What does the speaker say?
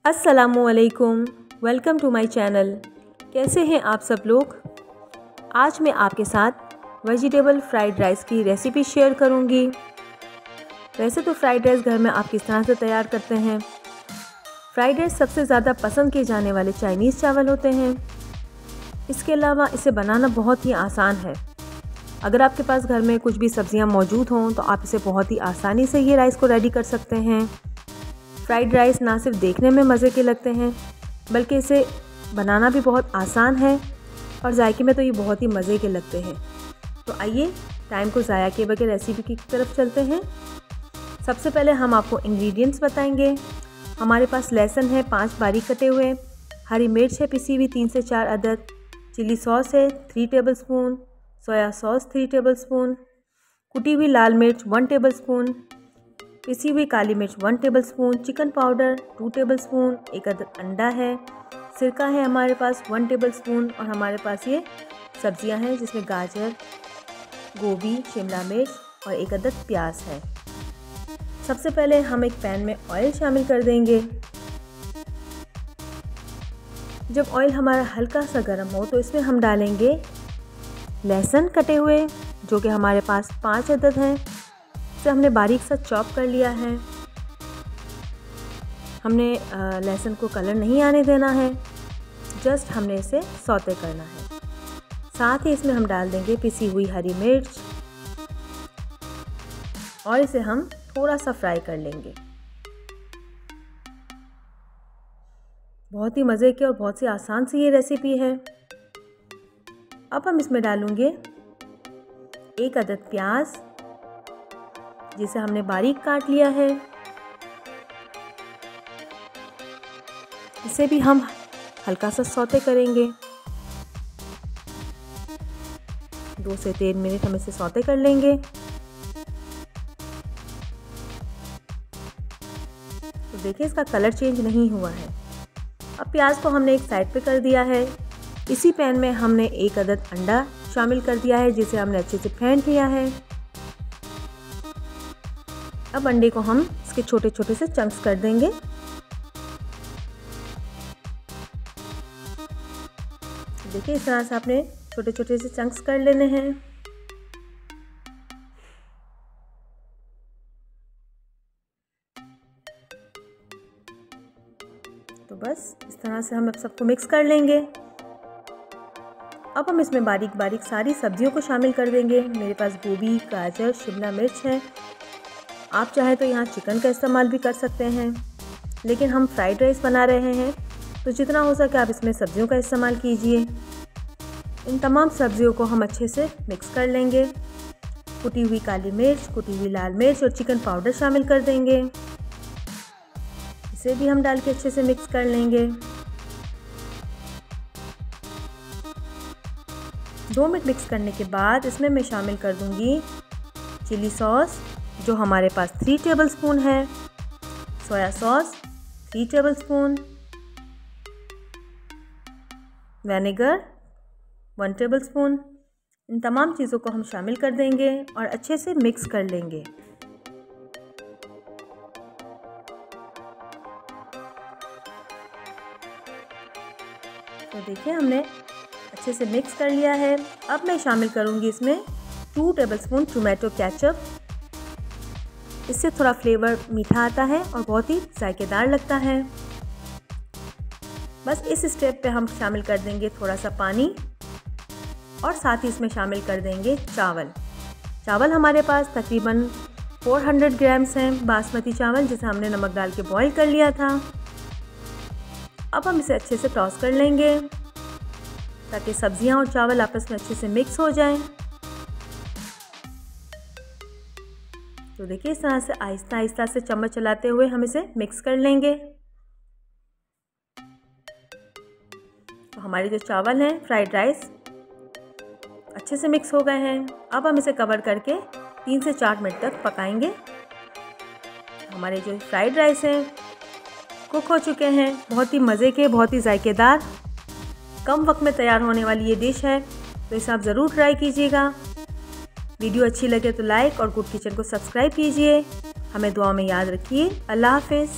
अस्सलामुअलैकुम, welcome to my channel. कैसे हैं आप सब लोग। आज मैं आपके साथ वेजिटेबल फ्राइड राइस की रेसिपी शेयर करूंगी। वैसे तो फ्राइड राइस घर में आप किस तरह से तैयार करते हैं। फ्राइड राइस सबसे ज़्यादा पसंद किए जाने वाले चाइनीज़ चावल होते हैं। इसके अलावा इसे बनाना बहुत ही आसान है। अगर आपके पास घर में कुछ भी सब्जियां मौजूद हों तो आप इसे बहुत ही आसानी से ये राइस को रेडी कर सकते हैं। फ्राइड राइस ना सिर्फ देखने में मज़े के लगते हैं बल्कि इसे बनाना भी बहुत आसान है और जायके में तो ये बहुत ही मज़े के लगते हैं। तो आइए टाइम को ज़ाया किए बगैर रेसिपी की तरफ चलते हैं। सबसे पहले हम आपको इंग्रेडिएंट्स बताएंगे। हमारे पास लहसुन है 5 बारीक कटे हुए, हरी मिर्च है पिसी हुई 3 से 4 अदद, चिली सॉस है 3 टेबलस्पून, सोया सॉस 3 टेबलस्पून, कुटी हुई लाल मिर्च 1 टेबलस्पून, पिसी हुई काली मिर्च 1 टेबलस्पून, चिकन पाउडर 2 टेबलस्पून, एक अदद अंडा है, सिरका है हमारे पास 1 टेबलस्पून और हमारे पास ये सब्जियां हैं जिसमें गाजर, गोभी, शिमला मिर्च और एक अदद प्याज है। सबसे पहले हम एक पैन में ऑयल शामिल कर देंगे। जब ऑयल हमारा हल्का सा गर्म हो तो इसमें हम डालेंगे लहसुन कटे हुए, जो कि हमारे पास 5 अदद हैं। इसे हमने बारीक सा चॉप कर लिया है। हमने लहसुन को कलर नहीं आने देना है, जस्ट हमने इसे सौते करना है। साथ ही इसमें हम डाल देंगे पिसी हुई हरी मिर्च और इसे हम थोड़ा सा फ्राई कर लेंगे। बहुत ही मज़े की और बहुत ही आसान सी ये रेसिपी है। अब हम इसमें डालेंगे एक अदद प्याज जिसे हमने बारीक काट लिया है। इसे भी हम हल्का सा सौते करेंगे। 2 से 3 मिनट हम इसे सौते कर लेंगे। तो देखिए इसका कलर चेंज नहीं हुआ है। अब प्याज को हमने एक साइड पे कर दिया है। इसी पैन में हमने एक अदद अंडा शामिल कर दिया है जिसे हमने अच्छे से फेंट लिया है। अब अंडे को हम इसके छोटे छोटे से चंक्स कर देंगे। देखिए इस तरह से आपने छोटे छोटे से चंक्स कर लेने हैं। तो बस इस तरह से हम अब सबको मिक्स कर लेंगे। अब हम इसमें बारीक बारीक सारी सब्जियों को शामिल कर देंगे। मेरे पास गोभी, गाजर, शिमला मिर्च है। आप चाहे तो यहाँ चिकन का इस्तेमाल भी कर सकते हैं, लेकिन हम फ्राइड राइस बना रहे हैं तो जितना हो सके आप इसमें सब्जियों का इस्तेमाल कीजिए। इन तमाम सब्जियों को हम अच्छे से मिक्स कर लेंगे। कुटी हुई काली मिर्च, कुटी हुई लाल मिर्च और चिकन पाउडर शामिल कर देंगे। इसे भी हम डाल के अच्छे से मिक्स कर लेंगे। 2 मिनट मिक्स करने के बाद इसमें मैं शामिल कर दूंगी चिली सॉस, जो हमारे पास 3 टेबलस्पून है, soya sauce 3 tablespoon, vinegar 1 tablespoon. इन तमाम चीज़ों को हम शामिल कर देंगे और अच्छे से मिक्स कर लेंगे। तो देखिए हमने अच्छे से मिक्स कर लिया है। अब मैं शामिल करूंगी इसमें 2 टेबलस्पून टोमेटो केचप। इससे थोड़ा फ्लेवर मीठा आता है और बहुत ही जायकेदार लगता है। बस इस स्टेप पे हम शामिल कर देंगे थोड़ा सा पानी और साथ ही इसमें शामिल कर देंगे चावल हमारे पास तकरीबन 400 ग्राम्स हैं बासमती चावल, जिसे हमने नमक डाल के बॉईल कर लिया था। अब हम इसे अच्छे से टॉस कर लेंगे ताकि सब्जियां और चावल आपस में अच्छे से मिक्स हो जाएं। तो देखिए इस तरह से आहिस्ता आहिस्ता से चम्मच चलाते हुए हम इसे मिक्स कर लेंगे। तो हमारे जो चावल हैं फ्राइड राइस अच्छे से मिक्स हो गए हैं। अब हम इसे कवर करके 3 से 4 मिनट तक पकाएंगे। हमारे जो फ्राइड राइस हैं कुक हो चुके हैं। बहुत ही मज़े के, बहुत ही जायकेदार, कम वक्त में तैयार होने वाली ये डिश है, तो इसे आप ज़रूर ट्राई कीजिएगा। वीडियो अच्छी लगे तो लाइक और गुड किचन को सब्सक्राइब कीजिए। हमें दुआ में याद रखिए। अल्लाह हाफिज़।